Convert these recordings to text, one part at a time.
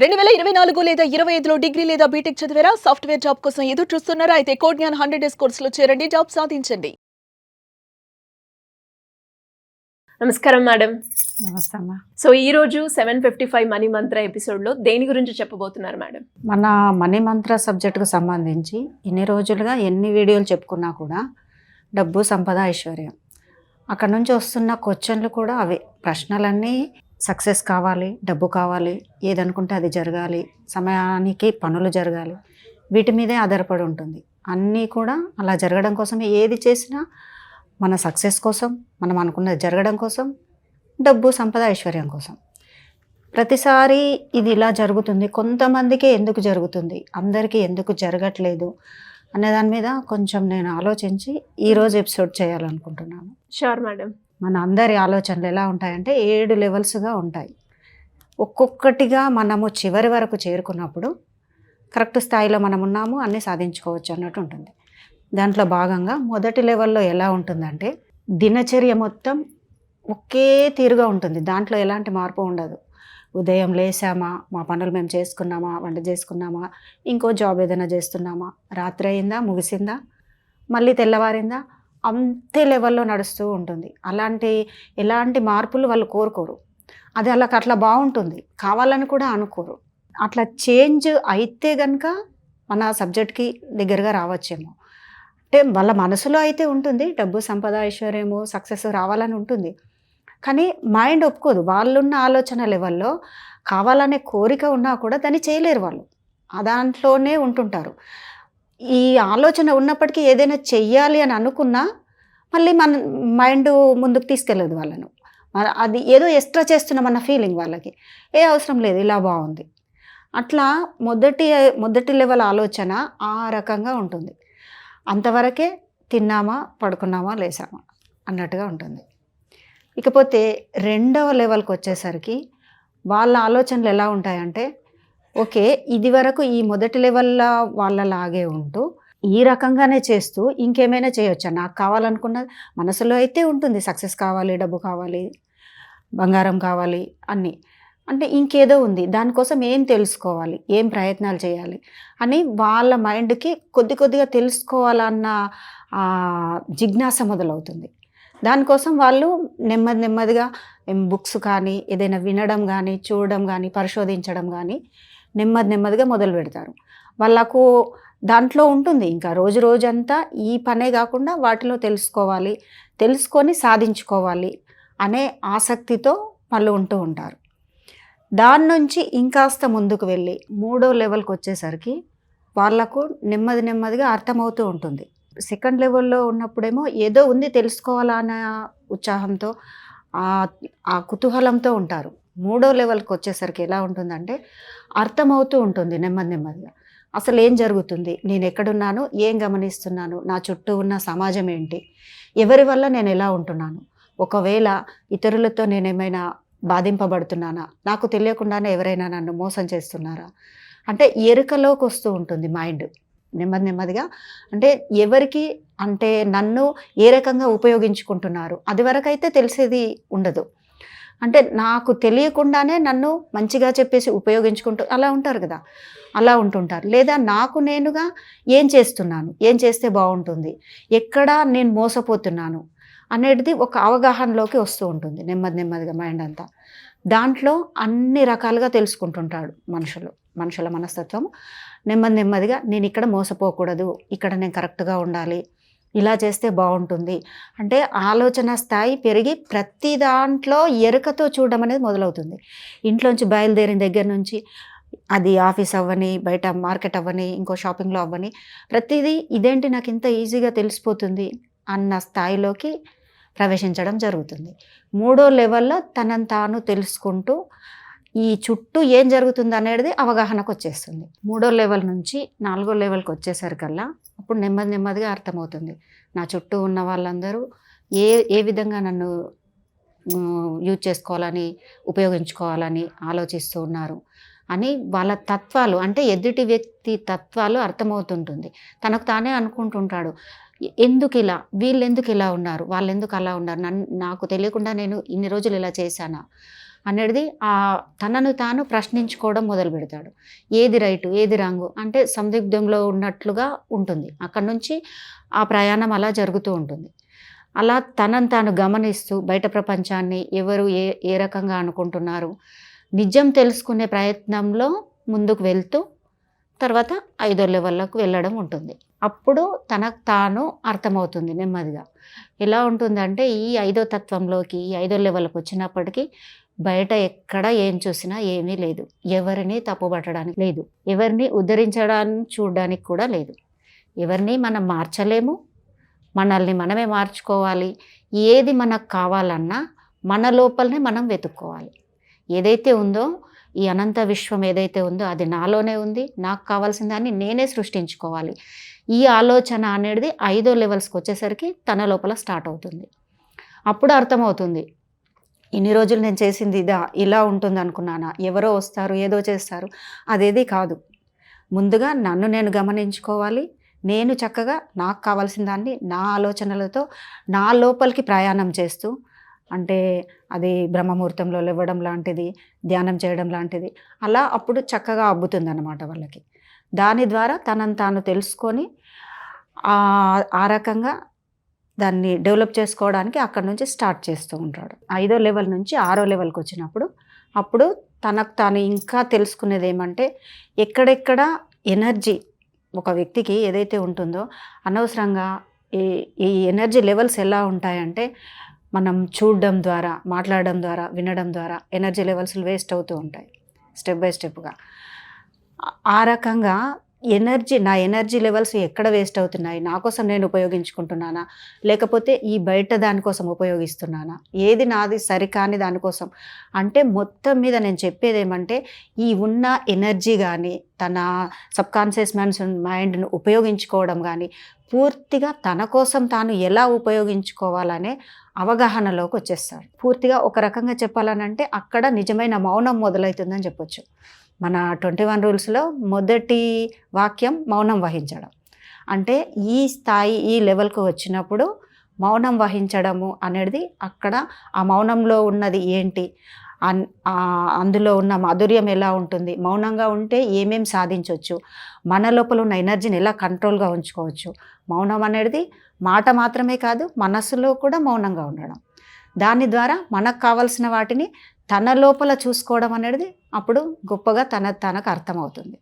2024 లేదా 25లో డిగ్రీ లేదా బీటెక్ చదివారా? సాఫ్ట్‌వేర్ జాబ్ కోసం ఎదురు చూస్తున్నారా? అయితే కోడ్‌జ్ఞాన్ 100 డేస్ కోర్సులో చేరండి. జాబ్ సాధించండి. నమస్కారం మేడం. నమస్తే అమ్మా. సో ఈ రోజు 755 మనీ మంత్ర ఎపిసోడ్లో దేని గురించి చెప్పబోతున్నారు మేడం? మన మనీ మంత్ర సబ్జెక్టుకు సంబంధించి ఇన్ని రోజులుగా ఎన్ని వీడియోలు చెప్పుకున్నా కూడా డబ్బు, సంపద, ఐశ్వర్యం అక్కడ నుంచి వస్తున్న క్వశ్చన్లు కూడా అవే. ప్రశ్నలన్నీ సక్సెస్ కావాలి, డబ్బు కావాలి, ఏదనుకుంటే అది జరగాలి, సమయానికి పనులు జరగాలి, వీటి మీదే ఆధారపడి ఉంటుంది. అన్నీ కూడా అలా జరగడం కోసమే ఏది చేసినా మన సక్సెస్ కోసం, మనం అనుకున్నది జరగడం కోసం, డబ్బు, సంపద, ఐశ్వర్యం కోసం. ప్రతిసారి ఇది ఇలా జరుగుతుంది, కొంతమందికే ఎందుకు జరుగుతుంది, అందరికీ ఎందుకు జరగట్లేదు అనే దాని మీద కొంచెం నేను ఆలోచించి ఈరోజు ఎపిసోడ్ చేయాలనుకుంటున్నాను. Sure madam. మన అందరి ఆలోచనలు ఎలా ఉంటాయంటే 7 లెవెల్స్గా ఉంటాయి. ఒక్కొక్కటిగా మనము చివరి వరకు చేరుకున్నప్పుడు కరెక్ట్ స్థాయిలో మనం ఉన్నాము, అన్నీ సాధించుకోవచ్చు అన్నట్టు ఉంటుంది. దాంట్లో భాగంగా మొదటి లెవెల్లో ఎలా ఉంటుందంటే దినచర్య మొత్తం ఒకే తీరుగా ఉంటుంది. దాంట్లో ఎలాంటి మార్పు ఉండదు. ఉదయం లేసామా, మా పనులు మేము చేసుకున్నామా, వంట చేసుకున్నామా, ఇంకో జాబ్ ఏదైనా చేస్తున్నామా, రాత్రి అయిందా, ముగిసిందా, మళ్ళీ తెల్లవారిందా, అంతే లెవెల్లో నడుస్తూ ఉంటుంది. ఎలాంటి మార్పులు వాళ్ళు కోరుకోరు. అది అట్లా బాగుంటుంది, కావాలని కూడా అనుకోరు. అట్లా చేంజ్ అయితే కనుక మన సబ్జెక్ట్కి దగ్గరగా రావచ్చేమో. అంటే వాళ్ళ మనసులో అయితే ఉంటుంది, డబ్బు, సంపద, ఐశ్వర్యము, సక్సెస్ రావాలని ఉంటుంది. కానీ మైండ్ ఒప్పుకోదు. వాళ్ళున్న ఆలోచన లెవెల్లో కావాలనే కోరిక ఉన్నా కూడా దాన్ని చేయలేరు. వాళ్ళు దాంట్లోనే ఉంటుంటారు. ఈ ఆలోచన ఉన్నప్పటికీ ఏదైనా చెయ్యాలి అని అనుకున్నా మళ్ళీ మన మైండ్ ముందుకు తీసుకెళ్ళదు వాళ్ళను. అది ఏదో ఎక్స్ట్రా చేస్తున్నామన్న ఫీలింగ్ వాళ్ళకి. ఏ అవసరం లేదు, ఇలా బాగుంది. అట్లా మొదటి లెవెల్ ఆలోచన ఆ రకంగా ఉంటుంది. అంతవరకే తిన్నామా, పడుకున్నామా, లేసామా అన్నట్టుగా ఉంటుంది. ఇకపోతే రెండవ లెవెల్కి వచ్చేసరికి వాళ్ళ ఆలోచనలు ఎలా ఉంటాయంటే, ఓకే, ఇది వరకు ఈ మొదటి లెవెల్లో వాళ్ళలాగే ఉంటూ ఈ రకంగానే చేస్తూ ఇంకేమైనా చేయొచ్చా, నాకు కావాలనుకున్నది మనసులో అయితే ఉంటుంది, సక్సెస్ కావాలి, డబ్బు కావాలి, బంగారం కావాలి, అన్నీ. అంటే ఇంకేదో ఉంది, దానికోసం ఏం తెలుసుకోవాలి, ఏం ప్రయత్నాలు చేయాలి అని వాళ్ళ మైండ్కి కొద్దిగా తెలుసుకోవాలన్న జిజ్ఞాస మొదలవుతుంది. దానికోసం వాళ్ళు నెమ్మదిగా బుక్స్ కానీ, ఏదైనా వినడం కానీ, చూడడం కానీ, పరిశోధించడం కానీ నెమ్మదిగా మొదలు పెడతారు. వాళ్ళకు దాంట్లో ఉంటుంది ఇంకా రోజంతా ఈ పనే కాకుండా వాటిలో తెలుసుకొని సాధించుకోవాలి అనే ఆసక్తితో వాళ్ళు ఉంటూ ఉంటారు. దాని నుంచి ఇంకాస్త ముందుకు వెళ్ళి 3వ లెవెల్కి వచ్చేసరికి వాళ్ళకు నెమ్మదిగా అర్థమవుతూ ఉంటుంది. సెకండ్ లెవెల్లో ఉన్నప్పుడేమో ఏదో ఉంది, తెలుసుకోవాలన్న ఉత్సాహంతో, ఆ కుతూహలంతో ఉంటారు. 3వ లెవెల్కి వచ్చేసరికి ఎలా ఉంటుందంటే అర్థమవుతూ ఉంటుంది నెమ్మదిగా. అసలు ఏం జరుగుతుంది, నేను ఎక్కడున్నాను, ఏం గమనిస్తున్నాను, నా చుట్టూ ఉన్న సమాజం ఏంటి, ఎవరి వల్ల నేను ఎలా ఉంటున్నాను, ఒకవేళ ఇతరులతో నేనేమైనా బాధింపబడుతున్నానా, నాకు తెలియకుండానే ఎవరైనా నన్ను మోసం చేస్తున్నారా, అంటే ఎరుకలోకి వస్తూ ఉంటుంది మైండ్ నెమ్మదిగా. అంటే ఎవరికి, అంటే నన్ను ఏ రకంగా ఉపయోగించుకుంటున్నారు, అది వరకైతే తెలిసేది ఉండదు. అంటే నాకు తెలియకుండానే నన్ను మంచిగా చెప్పేసి ఉపయోగించుకుంటూ అలా ఉంటారు కదా, అలా ఉంటుంటారు. లేదా నాకు నేనుగా ఏం చేస్తున్నాను, ఏం చేస్తే బాగుంటుంది, ఎక్కడ నేను మోసపోతున్నాను అనేది ఒక అవగాహనలోకి వస్తూ ఉంటుంది నెమ్మదిగా మైండ్ అంతా. దాంట్లో అన్ని రకాలుగా తెలుసుకుంటుంటాడు మనుషుల మనస్తత్వం. నెమ్మదిగా నేను ఇక్కడ మోసపోకూడదు, ఇక్కడ నేను కరెక్ట్గా ఉండాలి, ఇలా చేస్తే బాగుంటుంది అంటే ఆలోచన స్థాయి పెరిగి ప్రతి దాంట్లో ఎరుకతో చూడడం అనేది మొదలవుతుంది. ఇంట్లోంచి బయలుదేరిన దగ్గర నుంచి అది ఆఫీస్ అవ్వని, బయట మార్కెట్ అవ్వని, ఇంకో షాపింగ్లో అవ్వని, ప్రతిదీ ఇదేంటి నాకు ఇంత ఈజీగా తెలిసిపోతుంది అన్న స్థాయిలోకి ప్రవేశించడం జరుగుతుంది. 3వ లెవెల్లో తనను తాను తెలుసుకుంటూ ఈ చుట్టూ ఏం జరుగుతుంది అనేది అవగాహనకు వచ్చేస్తుంది. 3వ లెవెల్ నుంచి 4వ లెవెల్కి వచ్చేసరికల్లా అప్పుడు నెమ్మదిగా అర్థమవుతుంది, నా చుట్టూ ఉన్న వాళ్ళందరూ ఏ విధంగా నన్ను యూజ్ చేసుకోవాలని, ఉపయోగించుకోవాలని ఆలోచిస్తూ ఉన్నారు అని వాళ్ళ తత్వాలు, అంటే ఎదుటి వ్యక్తి తత్వాలు అర్థమవుతుంటుంది. తనకు తానే అనుకుంటుంటాడు, ఎందుకు ఇలా, వీళ్ళు ఎందుకు ఇలా ఉన్నారు, వాళ్ళు ఎందుకు అలా ఉన్నారు, నాకు తెలియకుండా నేను ఇన్ని రోజులు ఇలా చేశానా అనేది తనను తాను ప్రశ్నించుకోవడం మొదలు పెడతాడు. ఏది రైటు, ఏది రాంగు అంటే సందిగ్ధంలో ఉన్నట్లుగా ఉంటుంది. అక్కడి నుంచి ఆ ప్రయాణం అలా జరుగుతూ ఉంటుంది. అలా తనను తాను గమనిస్తూ బయట ప్రపంచాన్ని ఎవరు ఏ రకంగా అనుకుంటున్నారు, నిజం తెలుసుకునే ప్రయత్నంలో ముందుకు వెళ్తూ తర్వాత 5వ లెవెల్లోకి వెళ్ళడం ఉంటుంది. అప్పుడు తనకు తాను అర్థమవుతుంది నెమ్మదిగా. ఎలా ఉంటుందంటే ఈ 5వ తత్వంలోకి, ఈ 5వ లెవెల్కి వచ్చినప్పటికీ బయట ఎక్కడ ఏం చూసినా ఏమీ లేదు. ఎవరిని తప్పుపట్టడానికి లేదు, ఎవరిని ఉద్ధరించడానికి చూడడానికి కూడా లేదు. ఎవరిని మనం మార్చలేము, మనల్ని మనమే మార్చుకోవాలి. ఏది మనకు కావాలన్నా మన లోపలనే మనం వెతుక్కోవాలి. ఏదైతే ఉందో ఈ అనంత విశ్వం ఏదైతే ఉందో అది నాలోనే ఉంది, నాకు కావాల్సిన దాన్ని నేనే సృష్టించుకోవాలి. ఈ ఆలోచన అనేది 5వ లెవెల్స్కి వచ్చేసరికి తన లోపల స్టార్ట్ అవుతుంది. అప్పుడు అర్థమవుతుంది, ఇన్ని రోజులు నేను చేసింది ఇలా ఉంటుంది అనుకున్నానా, ఎవరో వస్తారు ఏదో చేస్తారు, అదేది కాదు. ముందుగా నన్ను నేను గమనించుకోవాలి. నేను చక్కగా నాకు కావాల్సిన దాన్ని నా ఆలోచనలతో నా లోపలికి ప్రయాణం చేస్తూ, అంటే అది బ్రహ్మముహూర్తంలో లేవడం లాంటిది, ధ్యానం చేయడం లాంటిది, అలా అప్పుడు చక్కగా అబ్బుతుంది అన్నమాట వాళ్ళకి. దాని ద్వారా తనను తాను తెలుసుకొని ఆ రకంగా దాన్ని డెవలప్ చేసుకోవడానికి అక్కడి నుంచి స్టార్ట్ చేస్తూ ఉంటాడు. 5వ లెవెల్ నుంచి 6వ లెవెల్కి వచ్చినప్పుడు అప్పుడు తనకు తాను ఇంకా తెలుసుకునేది ఏమంటే, ఎక్కడెక్కడ ఎనర్జీ ఒక వ్యక్తికి ఏదైతే ఉంటుందో అనవసరంగా ఈ ఎనర్జీ లెవెల్స్ ఎలా ఉంటాయంటే, మనం చూడడం ద్వారా, మాట్లాడడం ద్వారా, వినడం ద్వారా ఎనర్జీ లెవెల్స్ వేస్ట్ అవుతూ ఉంటాయి స్టెప్ బై స్టెప్గా. ఆ రకంగా నా ఎనర్జీ లెవెల్స్ ఎక్కడ వేస్ట్ అవుతున్నాయి, నా కోసం నేను ఉపయోగించుకుంటున్నానా, లేకపోతే ఈ బయట దానికోసం ఉపయోగిస్తున్నానా, ఏది నాది సరికాని దానికోసం అంటే, మొత్తం మీద నేను చెప్పేది ఏమంటే, ఈ ఉన్న ఎనర్జీ కానీ తన సబ్కాన్షియస్ మైండ్ను ఉపయోగించుకోవడం కానీ పూర్తిగా తన కోసం తాను ఎలా ఉపయోగించుకోవాలనే అవగాహనలోకి వచ్చేస్తాడు. పూర్తిగా ఒక రకంగా చెప్పాలనంటే అక్కడ నిజమైన మౌనం మొదలవుతుందని చెప్పొచ్చు. మన 21 రూల్స్లో మొదటి వాక్యం మౌనం వహించడం. అంటే ఈ స్థాయి, ఈ లెవెల్కు వచ్చినప్పుడు మౌనం వహించడము అనేది అక్కడ ఆ మౌనంలో ఉన్నది ఏంటి, అందులో ఉన్న మాధుర్యం ఎలా ఉంటుంది, మౌనంగా ఉంటే ఏమేం సాధించవచ్చు, మన లోపల ఉన్న ఎనర్జీని ఎలా కంట్రోల్గా ఉంచుకోవచ్చు. మౌనం అనేది మాట మాత్రమే కాదు, మనసులో కూడా మౌనంగా ఉండడం. దాని ద్వారా మనకు కావాల్సిన వాటిని తన లోపల చూసుకోవడం అనేది అప్పుడు గొప్పగా తనకు అర్థమవుతుంది.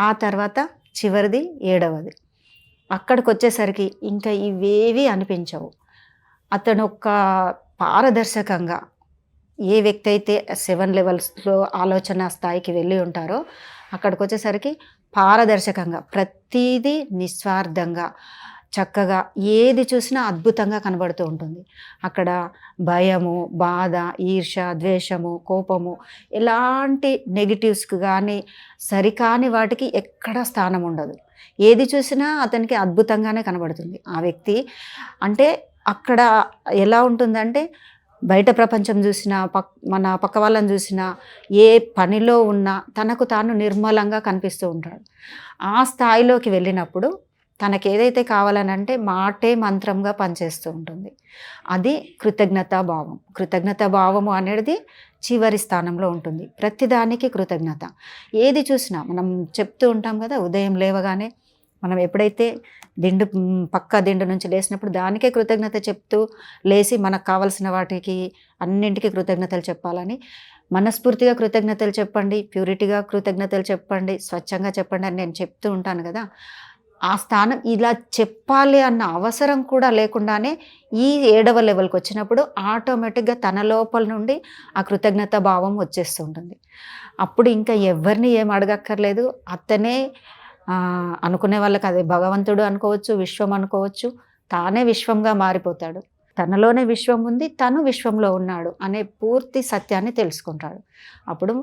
ఆ తర్వాత చివరిది 7వది. అక్కడికి వచ్చేసరికి ఇంకా ఇవేవి అనిపించవు. అతను ఒక పారదర్శకంగా, ఏ వ్యక్తి అయితే 7 లెవెల్స్లో ఆలోచన స్థాయికి వెళ్ళి ఉంటారో అక్కడికి వచ్చేసరికి పారదర్శకంగా ప్రతిదీ నిస్వార్థంగా చక్కగా ఏది చూసినా అద్భుతంగా కనబడుతూ ఉంటుంది. అక్కడ భయము, బాధ, ఈర్ష్య, ద్వేషము, కోపము ఎలాంటి నెగిటివ్స్కి కానీ సరికాని వాటికి ఎక్కడ స్థానం ఉండదు. ఏది చూసినా అతనికి అద్భుతంగానే కనబడుతుంది ఆ వ్యక్తి. అంటే అక్కడ ఎలా ఉంటుందంటే, బయట ప్రపంచం చూసినా, మన పక్క వాళ్ళని చూసినా, ఏ పనిలో ఉన్నా తనకు తాను నిర్మలంగా కనిపిస్తూ ఉంటాడు. ఆ స్థాయిలోకి వెళ్ళినప్పుడు తనకు ఏదైతే కావాలనంటే మాటే మంత్రంగా పనిచేస్తూ ఉంటుంది. అది కృతజ్ఞతాభావం. కృతజ్ఞతాభావము అనేది చివరి స్థానంలో ఉంటుంది. ప్రతిదానికి కృతజ్ఞత. ఏది చూసినా మనం చెప్తూ ఉంటాం కదా, ఉదయం లేవగానే మనం ఎప్పుడైతే పక్క దిండు నుంచి లేచినప్పుడు దానికే కృతజ్ఞత చెప్తూ లేచి మనకు కావాల్సిన వాటికి అన్నింటికీ కృతజ్ఞతలు చెప్పాలని, మనస్ఫూర్తిగా కృతజ్ఞతలు చెప్పండి, ప్యూరిటీగా కృతజ్ఞతలు చెప్పండి, స్వచ్ఛంగా చెప్పండి అని నేను చెప్తూ ఉంటాను కదా. ఆ స్థానం ఇలా చెప్పాలి అన్న అవసరం కూడా లేకుండానే ఈ 7వ లెవెల్కి వచ్చినప్పుడు ఆటోమేటిక్గా తన లోపల నుండి ఆ కృతజ్ఞత భావం వచ్చేస్తుంటుంది. అప్పుడు ఇంకా ఎవరిని ఏం అడగక్కర్లేదు. అతనే అనుకునే వాళ్ళకి అదే భగవంతుడు అనుకోవచ్చు, విశ్వం అనుకోవచ్చు, తానే విశ్వంగా మారిపోతాడు. తనలోనే విశ్వం ఉంది, తను విశ్వంలో ఉన్నాడు అనే పూర్తి సత్యాన్ని తెలుసుకుంటాడు. అప్పుడు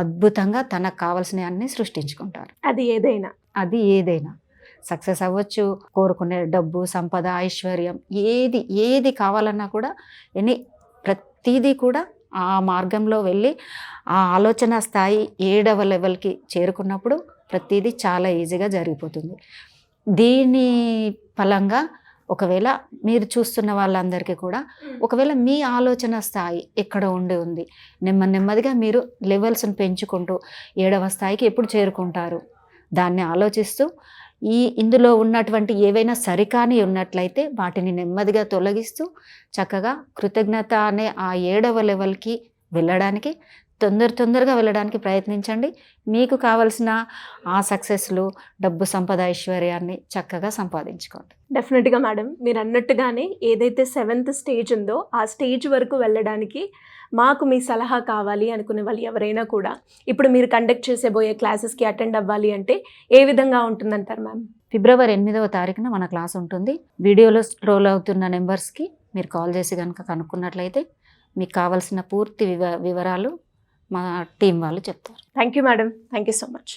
అద్భుతంగా తనకు కావాల్సిన అన్ని సృష్టించుకుంటారు. అది ఏదైనా సక్సెస్ అవ్వచ్చు, కోరుకునే డబ్బు, సంపద, ఐశ్వర్యం, ఏది కావాలన్నా కూడా ప్రతిదీ కూడా ఆ మార్గంలో వెళ్ళి ఆ ఆలోచన స్థాయి 7వ లెవెల్కి చేరుకున్నప్పుడు ప్రతిదీ చాలా ఈజీగా జరిగిపోతుంది. దీని ఫలంగా ఒకవేళ మీరు చూస్తున్న వాళ్ళందరికీ కూడా ఒకవేళ మీ ఆలోచన స్థాయి ఎక్కడ ఉంది నెమ్మదిగా మీరు లెవెల్స్ని పెంచుకుంటూ 7వ స్థాయికి ఎప్పుడు చేరుకుంటారు దాన్ని ఆలోచిస్తూ ఇందులో ఉన్నటువంటి ఏవైనా సరికాని ఉన్నట్లయితే వాటిని నెమ్మదిగా తొలగిస్తూ చక్కగా కృతజ్ఞత అనే ఆ 7వ లెవెల్కి వెళ్ళడానికి తొందరగా వెళ్ళడానికి ప్రయత్నించండి. మీకు కావలసిన ఆ సక్సెస్లు, డబ్బు, సంపద, ఐశ్వర్యాన్ని చక్కగా సంపాదించుకోండి. డెఫినెట్గా మేడం, మీరు అన్నట్టుగానే ఏదైతే 7th స్టేజ్ ఉందో ఆ స్టేజ్ వరకు వెళ్ళడానికి మాకు మీ సలహా కావాలి అనుకునే వాళ్ళు ఎవరైనా కూడా ఇప్పుడు మీరు కండక్ట్ చేసేబోయే క్లాసెస్కి అటెండ్ అవ్వాలి అంటే ఏ విధంగా ఉంటుందంటారు మ్యామ్? ఫిబ్రవరి 8వ తారీఖున మన క్లాస్ ఉంటుంది. వీడియోలో స్క్రోల్ అవుతున్న నెంబర్స్కి మీరు కాల్ చేసి కనుక కనుక్కున్నట్లయితే మీకు కావాల్సిన పూర్తి వివరాలు మా టీం వాళ్ళు చెప్తారు. Thank you madam, thank you so much.